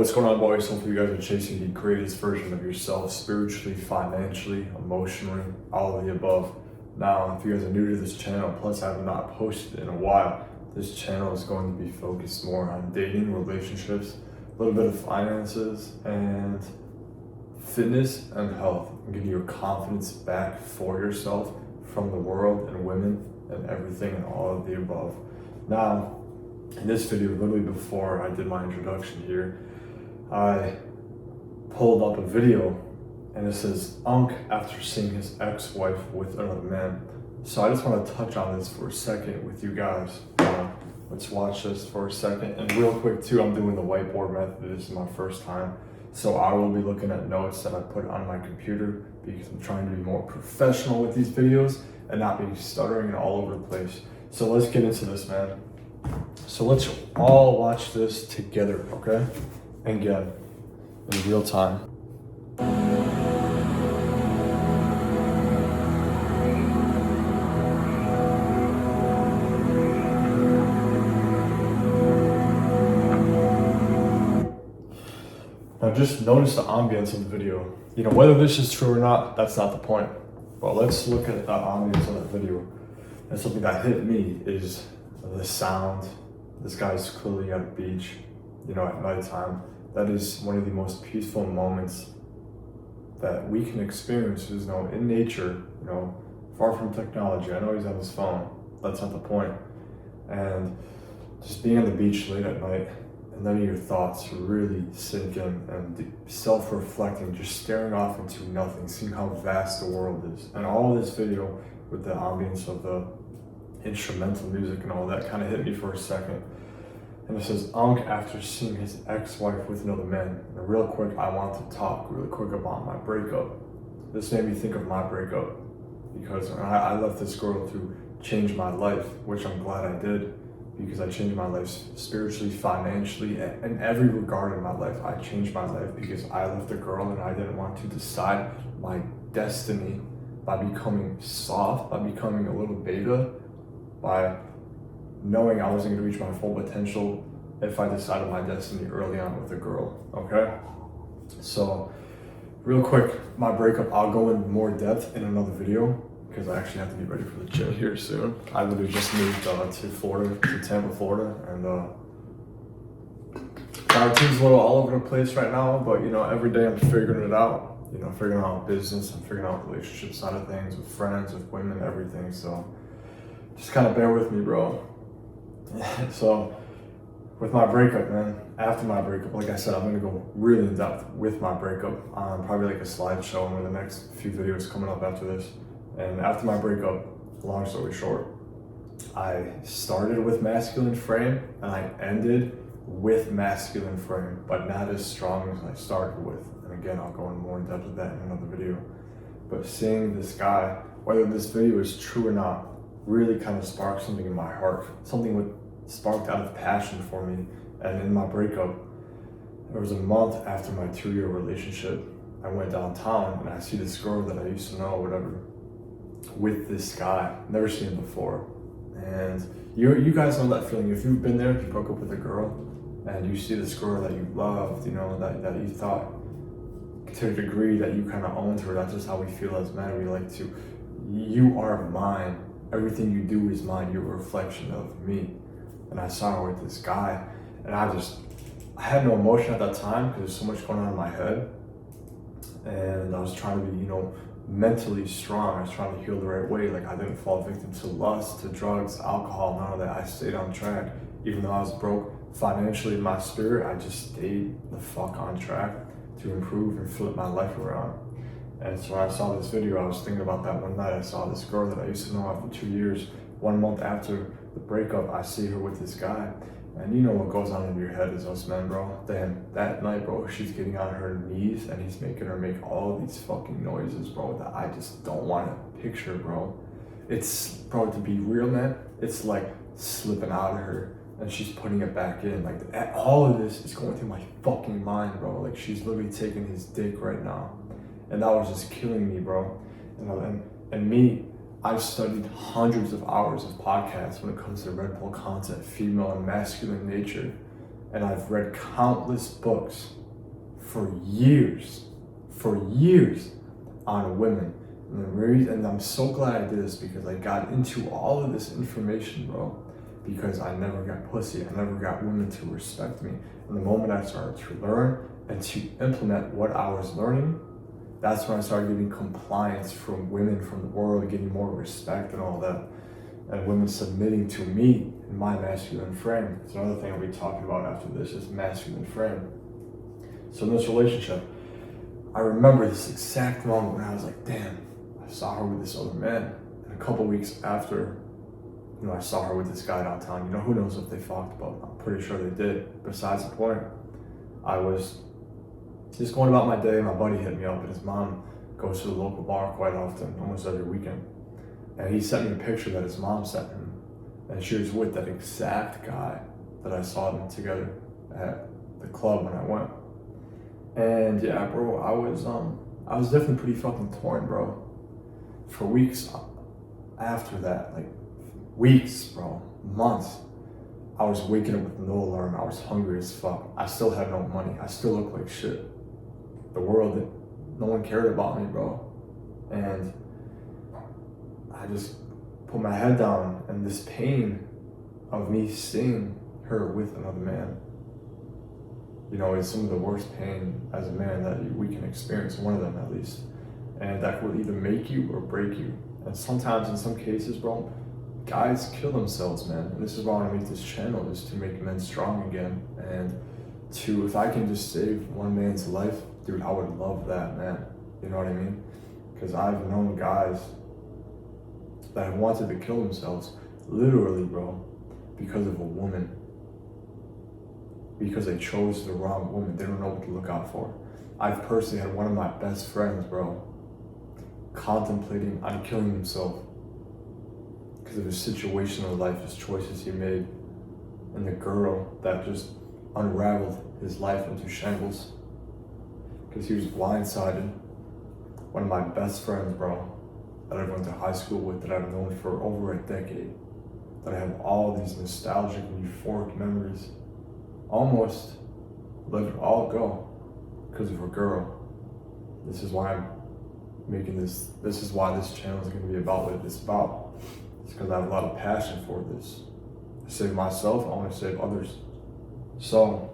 what's going on, boys? Hopefully you guys are chasing the greatest version of yourself spiritually, financially, emotionally, all of the above. Now, if you guys are new to this channel, plus I have not posted in a while, this channel is going to be focused more on dating, relationships, a little bit of finances, and fitness and health, and give you your confidence back for yourself from the world and women and everything and all of the above. Now, in this video, literally before I did my introduction here, I pulled up a video and it says, Unk after seeing his ex-wife with another man. So I just want to touch on this for a second with you guys. Let's watch this for a second. And real quick too, I'm doing the whiteboard method. This is my first time. So I will be looking at notes that I put on my computer because I'm trying to be more professional with these videos and not be stuttering all over the place. So let's get into this, man. So let's all watch this together, okay? And again, in real time. Now just notice the ambience of the video. You know, whether this is true or not, that's not the point. But let's look at the ambience of that video. And something that hit me is the sound. This guy's clearly at a beach, you know, at nighttime. That is one of the most peaceful moments that we can experience, you know, in nature, you know, far from technology. I know he's on his phone. That's not the point. And just being on the beach late at night and letting your thoughts really sink in and self-reflecting, just staring off into nothing, seeing how vast the world is. And all this video with the ambience of the instrumental music and all that kind of hit me for a second. And it says, Unk after seeing his ex-wife with another man. And real quick, I want to talk really quick about my breakup. This made me think of my breakup because I left this girl to change my life, which I'm glad I did, because I changed my life spiritually, financially, and every regard in my life. I changed my life because I left a girl and I didn't want to decide my destiny by becoming soft, by becoming a little beta, by knowing I wasn't going to reach my full potential if I decided my destiny early on with a girl, okay? So, real quick, my breakup, I'll go in more depth in another video because I actually have to be ready for the gym here soon. I literally just moved to Florida, to Tampa, Florida, and my routine's a little all over the place right now, but you know, every day I'm figuring it out. You know, figuring out business, I'm figuring out relationship side of things with friends, with women, everything, so just kind of bear with me, bro. So, with my breakup, man, after my breakup, like I said, I'm gonna go really in depth with my breakup on probably like a slideshow and with the next few videos coming up after this. And after my breakup, long story short, I started with masculine frame and I ended with masculine frame, but not as strong as I started with. And again, I'll go in more in depth with that in another video. But seeing this guy, whether this video is true or not, really kind of sparked something in my heart. Something sparked out of passion for me. And in my breakup, there was a month after my 2-year relationship, I went downtown and I see this girl that I used to know or whatever with this guy. Never seen him before. And you guys know that feeling. If you've been there, if you broke up with a girl and you see this girl that you loved, you know, that you thought to a degree that you kind of owned her. That's just how we feel as men. We like to, you are mine. Everything you do is mine. You're a reflection of me. And I saw her with this guy, and I had no emotion at that time because there's so much going on in my head. And I was trying to be, you know, mentally strong. I was trying to heal the right way. Like I didn't fall victim to lust, to drugs, alcohol, none of that. I stayed on track. Even though I was broke financially in my spirit, I just stayed the fuck on track to improve and flip my life around. And so when I saw this video, I was thinking about that one night. I saw this girl that I used to know after 2 years. 1 month after the breakup, I see her with this guy. And you know what goes on in your head as us men, bro. Then that night, bro, she's getting on her knees and he's making her make all these fucking noises, bro, that I just don't want to picture, bro. It's, bro, to be real, man, it's like slipping out of her and she's putting it back in. Like all of this is going through my fucking mind, bro. Like she's literally taking his dick right now. And that was just killing me, bro. And me, I've studied hundreds of hours of podcasts when it comes to Red Pill content, female and masculine nature. And I've read countless books for years on women. And I'm so glad I did this because I got into all of this information, bro, because I never got pussy. I never got women to respect me. And the moment I started to learn and to implement what I was learning, that's when I started getting compliance from women from the world, getting more respect and all that. And women submitting to me in my masculine frame. It's another thing I'll be talking about after this is masculine frame. So in this relationship, I remember this exact moment when I was like, damn, I saw her with this other man. And a couple weeks after, I saw her with this guy downtown. Who knows if they fucked, but I'm pretty sure they did. Besides the point, I was just going about my day. My buddy hit me up, and his mom goes to the local bar quite often, almost every weekend. And he sent me a picture that his mom sent him. And she was with that exact guy that I saw them together at the club when I went. And yeah, bro, I was definitely pretty fucking torn, bro. For weeks after that, like weeks, bro, months, I was waking up with no alarm. I was hungry as fuck. I still had no money. I still looked like shit. The world, no one cared about me, bro. And I just put my head down, and this pain of me seeing her with another man, is some of the worst pain as a man that we can experience, one of them at least. And that will either make you or break you. And sometimes, in some cases, bro, guys kill themselves, man. And this is why I want to make this channel, is to make men strong again. And if I can just save one man's life, dude, I would love that, man. You know what I mean? Because I've known guys that have wanted to kill themselves, literally, bro, because of a woman. Because they chose the wrong woman. They don't know what to look out for. I've personally had one of my best friends, bro, contemplating on killing himself because of his situation in life, his choices he made, and the girl that just unraveled his life into shambles because he was blindsided. One of my best friends, bro, that I went to high school with, that I've known for over a decade, that I have all these nostalgic and euphoric memories, almost let it all go because of a girl. This is why I'm making this. This is why this channel is going to be about what it's about. It's because I have a lot of passion for this. To save myself, I want to save others. So,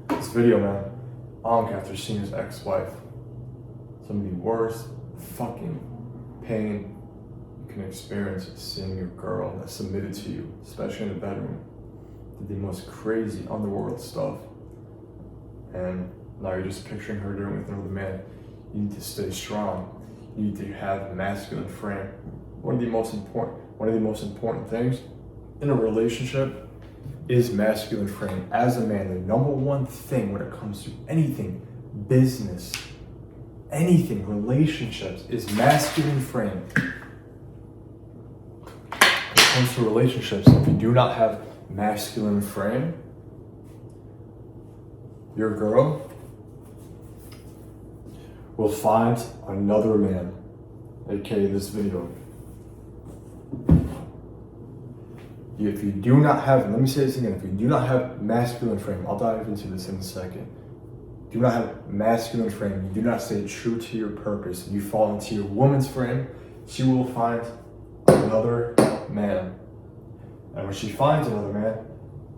this video, man, Ankh, after seeing his ex-wife, some of the worst fucking pain you can experience is seeing your girl that submitted to you, especially in the bedroom, did the most crazy underworld stuff, and now you're just picturing her doing it with another man. You need to stay strong. You need to have a masculine frame. One of the most important things in a relationship is masculine frame. As a man, the number one thing when it comes to anything, business, anything, relationships, is masculine frame. When it comes to relationships, if you do not have masculine frame, your girl will find another man, aka this video. If you do not have, let me say this again, if you do not have masculine frame, I'll dive into this in a second. Do not have masculine frame, you do not stay true to your purpose, and you fall into your woman's frame, she will find another man. And when she finds another man,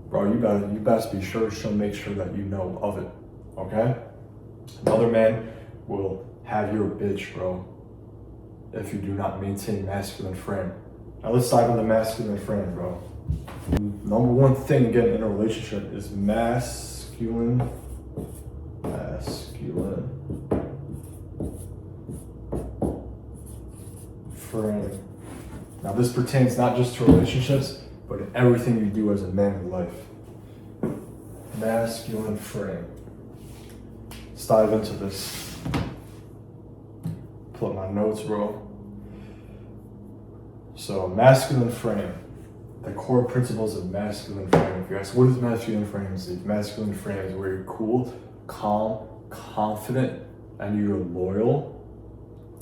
bro, you best be sure she'll make sure that you know of it, okay? Another man will have your bitch, bro, if you do not maintain masculine frame. Now let's dive into masculine frame, bro. Number one thing, again, in a relationship is masculine frame. Now this pertains not just to relationships, but in everything you do as a man in life. Masculine frame. Let's dive into this. Pull up my notes, bro. So, masculine frame. The core principles of masculine frame. If you ask, what is masculine frame? Masculine frame is where you're cool, calm, confident, and you're loyal,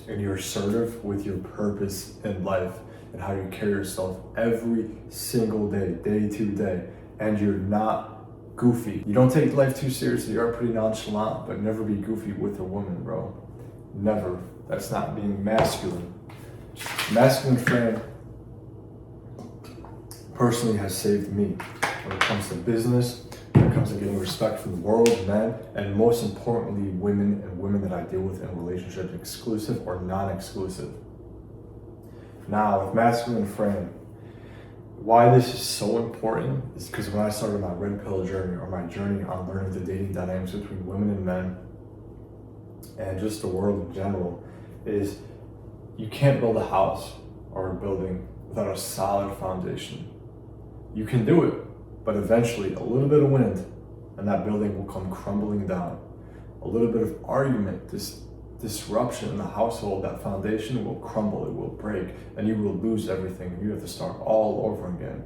and you're assertive with your purpose in life and how you carry yourself every single day, day to day. And you're not goofy. You don't take life too seriously. You are pretty nonchalant, but never be goofy with a woman, bro. Never. That's not being masculine. Masculine frame personally has saved me when it comes to business, when it comes to getting respect from the world, men, and most importantly, women and women that I deal with in relationships, exclusive or non-exclusive. Now, with masculine frame, why this is so important is because when I started my red pill journey, or my journey on learning the dating dynamics between women and men, and just the world in general, is you can't build a house or a building without a solid foundation. You can do it, but eventually a little bit of wind and that building will come crumbling down. A little bit of argument, this disruption in the household, that foundation will crumble, it will break, and you will lose everything, and you have to start all over again.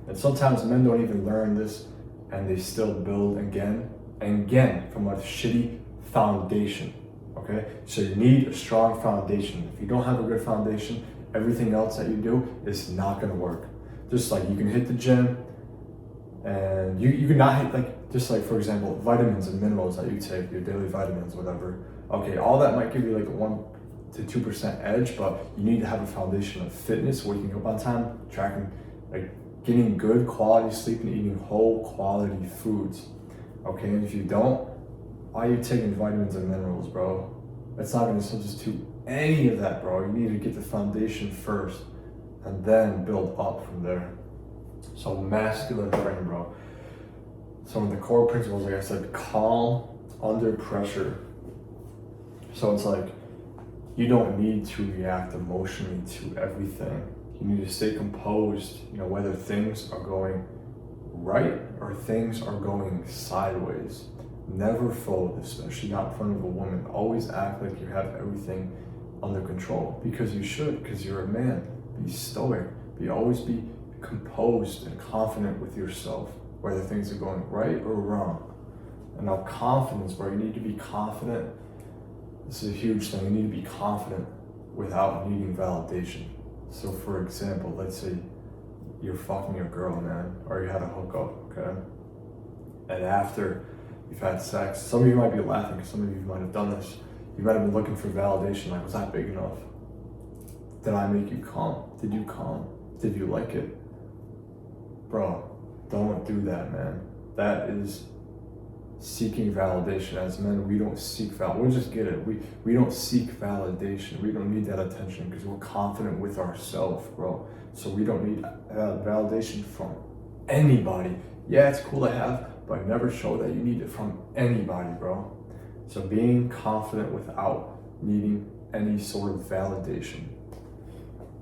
And sometimes men don't even learn this, and they still build again and again from a shitty foundation, okay? So you need a strong foundation. If you don't have a good foundation, everything else that you do is not gonna work. Just like you can hit the gym, and you can not hit, like, just like, for example, vitamins and minerals that you take, your daily vitamins, whatever. Okay, all that might give you like a 1 to 2% edge, but you need to have a foundation of fitness, waking up on time, tracking, like getting good quality sleep and eating whole quality foods. Okay, and if you don't, why are you taking vitamins and minerals, bro? That's not gonna substitute any of that, bro. You need to get the foundation first and then build up from there. So masculine frame, bro. Some of the core principles, like I said, calm under pressure. So it's like, you don't need to react emotionally to everything. You need to stay composed, whether things are going right or things are going sideways. Never fold, especially not in front of a woman. Always act like you have everything under control, because you should, because you're a man. Be stoic, always be composed and confident with yourself, whether things are going right or wrong. And now confidence, bro, you need to be confident. This is a huge thing. You need to be confident without needing validation. So for example, let's say you're fucking your girl, man, or you had a hookup, okay? And after you've had sex, some of you might be laughing because some of you might have done this. You might have been looking for validation, like, was that big enough? Did I make you calm? Did you calm? Did you like it? Bro, don't do that, man. That is seeking validation. As men, we don't seek we'll just get it. We don't seek validation. We don't need that attention because we're confident with ourselves, bro. So we don't need validation from anybody. Yeah, it's cool to have, but never show that you need it from anybody, bro. So being confident without needing any sort of validation.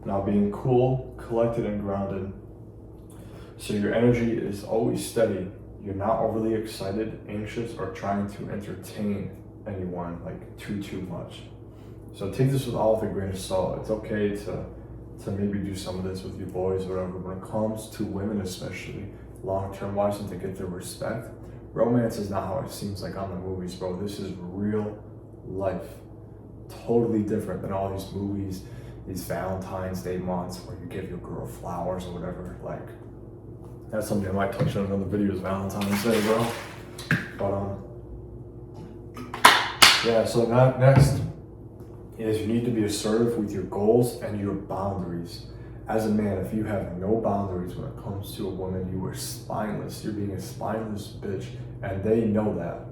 Now being cool, collected, and grounded. So your energy is always steady. You're not overly excited, anxious, or trying to entertain anyone like too much. So take this with all of a grain of salt. It's okay to maybe do some of this with your boys or whatever. When it comes to women, especially long-term wise, and to get their respect, romance is not how it seems like on the movies, bro. This is real life. Totally different than all these movies, these Valentine's Day months where you give your girl flowers or whatever. Like, that's something I might touch on in another video, is Valentine's Day, bro. But yeah, so next is you need to be assertive with your goals and your boundaries. As a man, if you have no boundaries when it comes to a woman, you are spineless. You're being a spineless bitch, and they know that.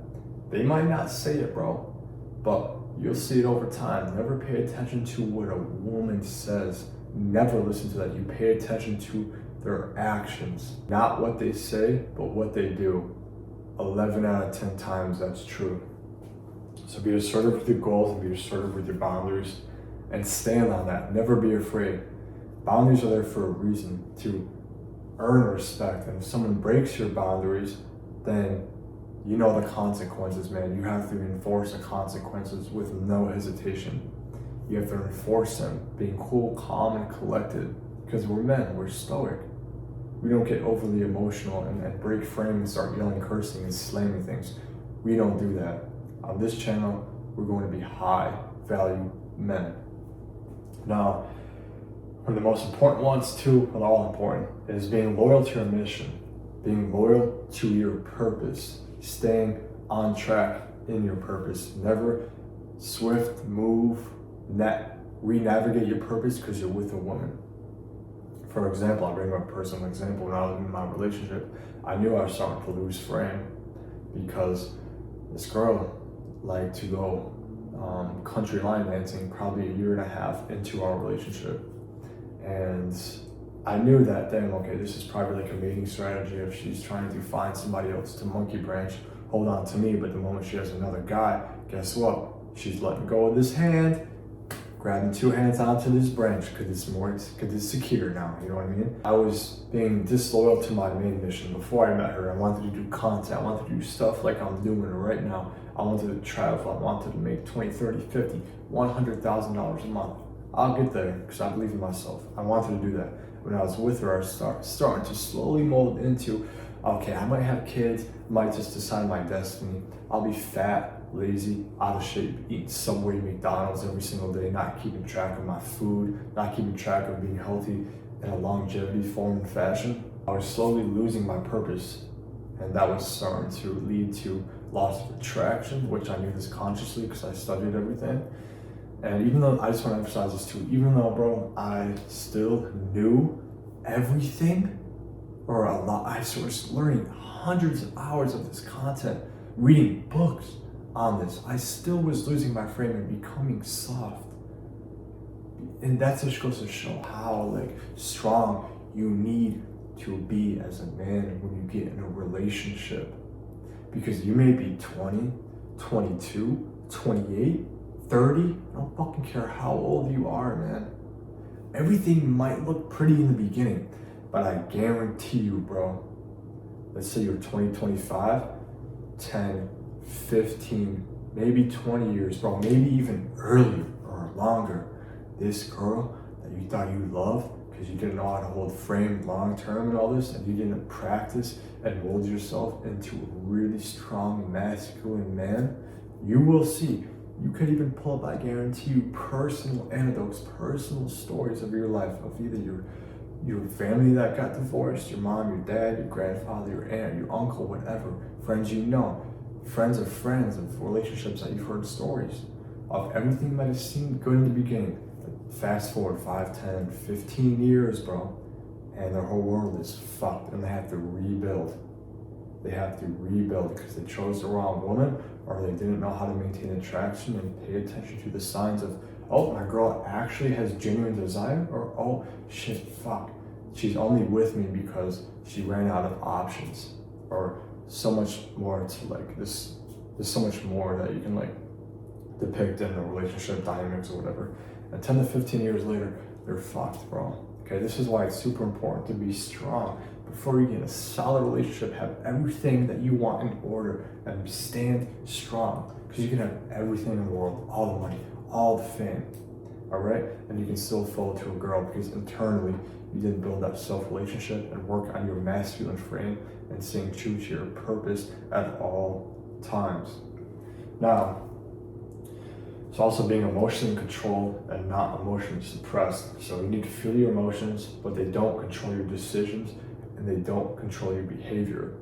They might not say it, bro, but you'll see it over time. Never pay attention to what a woman says. Never listen to that. You pay attention to their actions. Not what they say, but what they do. 11 out of 10 times that's true. So be assertive with your goals and be assertive with your boundaries, and stand on that. Never be afraid. Boundaries are there for a reason, to earn respect. And if someone breaks your boundaries, then you know the consequences, man. You have to enforce the consequences with no hesitation. You have to enforce them, being cool, calm, and collected. Because we're men, we're stoic. We don't get overly emotional and break frame and start yelling, cursing, and slamming things. We don't do that. On this channel, we're going to be high value men. Now, one of the most important ones too, but all important, is being loyal to your mission. being loyal to your purpose, staying on track in your purpose. Never swift move, re-navigate your purpose because you're with a woman. For example, I'll bring up a personal example. When I was in my relationship, I knew I was starting to lose frame because this girl liked to go country line dancing probably a year and a half into our relationship. And I knew that then, okay, this is probably like a mating strategy if she's trying to find somebody else to monkey branch, hold on to me, but the moment she has another guy, guess what? She's letting go of this hand, grabbing two hands onto this branch because it's secure now, you know what I mean? I was being disloyal to my main mission. Before I met her, I wanted to do content, I wanted to do stuff like I'm doing right now. I wanted to travel, I wanted to make 20, 30, 50, $100,000 a month. I'll get there because I believe in myself. I wanted to do that. When I was with her, I was starting to slowly mold into, okay, I might have kids, might just decide my destiny. I'll be fat, lazy, out of shape, eating Subway, McDonald's every single day, not keeping track of my food, not keeping track of being healthy in a longevity form and fashion. I was slowly losing my purpose, and that was starting to lead to loss of attraction, which I knew this consciously because I studied everything. And even though, I just want to emphasize this too, even though, bro, I still knew everything, or a lot, I was learning hundreds of hours of this content, reading books on this, I still was losing my frame and becoming soft. And that just goes to show how like strong you need to be as a man when you get in a relationship. Because you may be 20, 22, 28, 30, I don't fucking care how old you are, man. Everything might look pretty in the beginning, but I guarantee you, bro, let's say you're 20, 25, 10, 15, maybe 20 years, bro, maybe even earlier or longer, this girl that you thought you loved because you didn't know how to hold frame long term and all this, and you didn't practice and mold yourself into a really strong masculine man, you will see. You could even pull up, I guarantee you, personal anecdotes, personal stories of your life, of either your family that got divorced, your mom, your dad, your grandfather, your aunt, your uncle, whatever, friends you know, friends of friends, of relationships that you've heard stories of. Everything might have seemed good in the beginning. Fast forward 5, 10, 15 years, bro, and their whole world is fucked and they have to rebuild. They have to rebuild because they chose the wrong woman, or they didn't know how to maintain attraction and pay attention to the signs of, oh, my girl actually has genuine desire, or oh shit, fuck, she's only with me because she ran out of options, or so much more to like this. There's so much more that you can like depict in a relationship dynamics or whatever. And 10 to 15 years later, they're fucked, bro. Okay, this is why it's super important to be strong. Before you get in a solid relationship, have everything that you want in order and stand strong. Because you can have everything in the world, all the money, all the fame, all right? And you can still fall to a girl because internally you didn't build that self-relationship and work on your masculine frame and staying true to your purpose at all times. Now, it's also being emotionally controlled and not emotionally suppressed. So you need to feel your emotions, but they don't control your decisions and they don't control your behavior.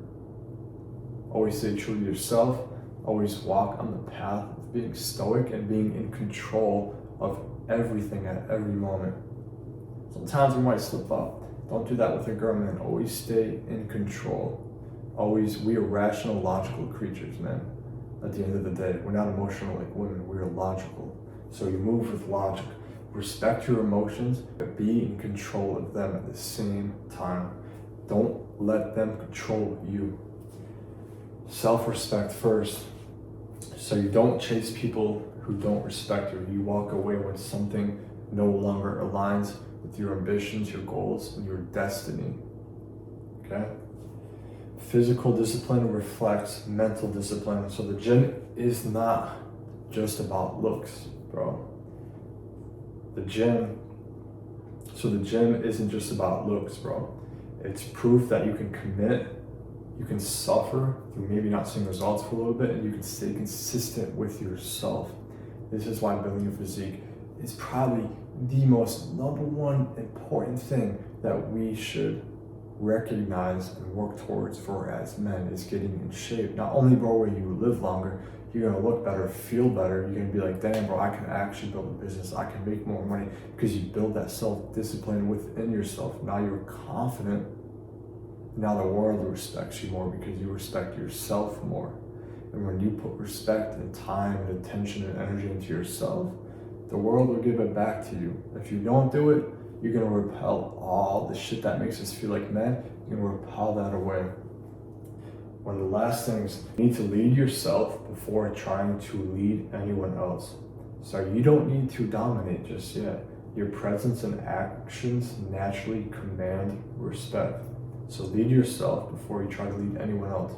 Always stay true to yourself. Always walk on the path of being stoic and being in control of everything at every moment. Sometimes we might slip up. Don't do that with a girl, man. Always stay in control. Always, we are rational, logical creatures, man. At the end of the day, we're not emotional like women, we're logical. So you move with logic. Respect your emotions, but be in control of them at the same time. Don't let them control you. Self-respect first. So you don't chase people who don't respect you. You walk away when something no longer aligns with your ambitions, your goals, and your destiny. Okay? Physical discipline reflects mental discipline. So the gym is not just about looks, bro. The gym isn't just about looks, bro. It's proof that you can commit, you can suffer through maybe not seeing results for a little bit, and you can stay consistent with yourself. This is why building your physique is probably the most number one important thing that we should recognize and work towards for as men is getting in shape. Not only, bro, will you live longer, you're gonna look better, feel better. You're gonna be like, damn, bro, I can actually build a business. I can make more money because you build that self-discipline within yourself. Now you're confident. Now the world respects you more because you respect yourself more. And when you put respect and time and attention and energy into yourself, the world will give it back to you. If you don't do it, you're gonna repel all the shit that makes us feel like men. You're gonna repel that away. One of the last things, you need to lead yourself before trying to lead anyone else. So you don't need to dominate just yet. Your presence and actions naturally command respect. So lead yourself before you try to lead anyone else.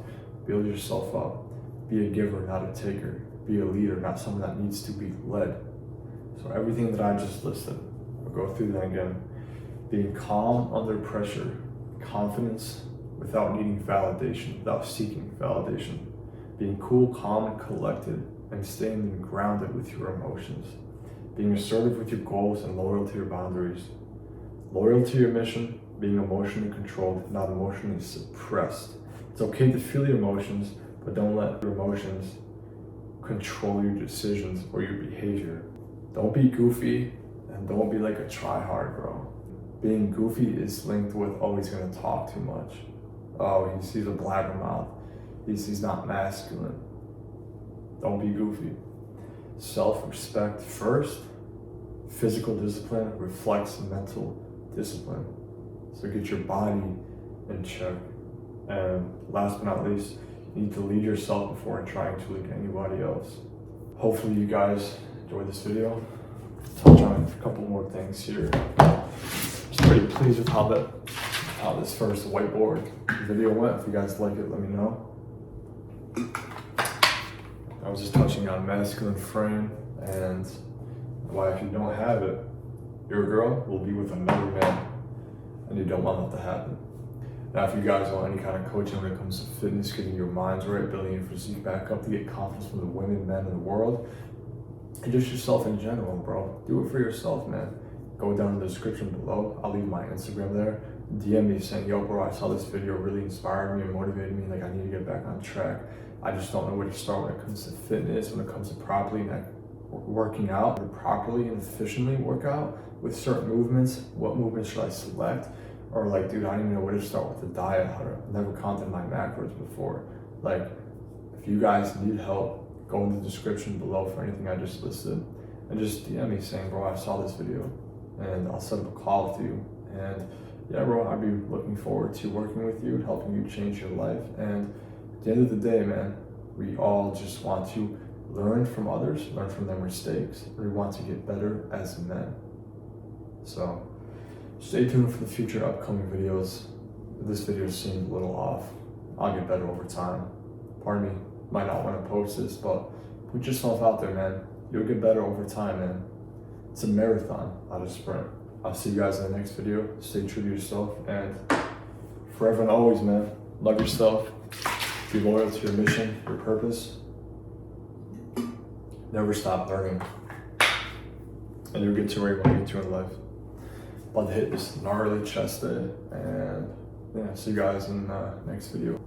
Build yourself up. Be a giver, not a taker. Be a leader, not someone that needs to be led. So everything that I just listed, I'll go through that again. Being calm under pressure, confidence without needing validation, without seeking validation. Being cool, calm, and collected, and staying grounded with your emotions. Being assertive with your goals and loyal to your boundaries. Loyal to your mission, being emotionally controlled, not emotionally suppressed. It's okay to feel your emotions, but don't let your emotions control your decisions or your behavior. Don't be goofy and don't be like a try-hard, bro. Being goofy is linked with, oh, he's gonna talk too much. Oh, he's a blabbermouth. He's not masculine. Don't be goofy. Self-respect first. Physical discipline reflects mental discipline. So get your body in check. And last but not least, you need to lead yourself before trying to lead anybody else. Hopefully you guys enjoyed this video. Touch on a couple more things here. Just pretty pleased with how this first whiteboard video went. If you guys like it, let me know. I was just touching on masculine frame and why if you don't have it, your girl will be with another man and you don't want that to happen. Now, if you guys want any kind of coaching when it comes to fitness, getting your minds right, building your physique back up to get confidence from the women, men in the world, and just yourself in general, bro. Do it for yourself, man. Go down in the description below. I'll leave my Instagram there. DM me saying, yo, bro, I saw this video, really inspired me and motivated me. Like, I need to get back on track. I just don't know where to start when it comes to fitness, when it comes to properly working out, or properly and efficiently work out with certain movements. What movements should I select? Or like, dude, I don't even know where to start with the diet. I've never counted my macros before. Like, if you guys need help, go in the description below for anything I just listed. And just DM me saying, bro, I saw this video. And I'll set up a call with you. And yeah, bro, I'd be looking forward to working with you and helping you change your life. And at the end of the day, man, we all just want to learn from others, learn from their mistakes. We want to get better as men. So stay tuned for the future upcoming videos. This video seemed a little off. I'll get better over time. Part of me might not want to post this, but put yourself out there, man. You'll get better over time, man. It's a marathon, not a sprint. I'll see you guys in the next video. Stay true to yourself, and forever and always, man, love yourself. Be loyal to your mission, your purpose. Never stop learning. And you'll get to where you want to get to in life. About to hit this gnarly chest day, and yeah, see you guys in the next video.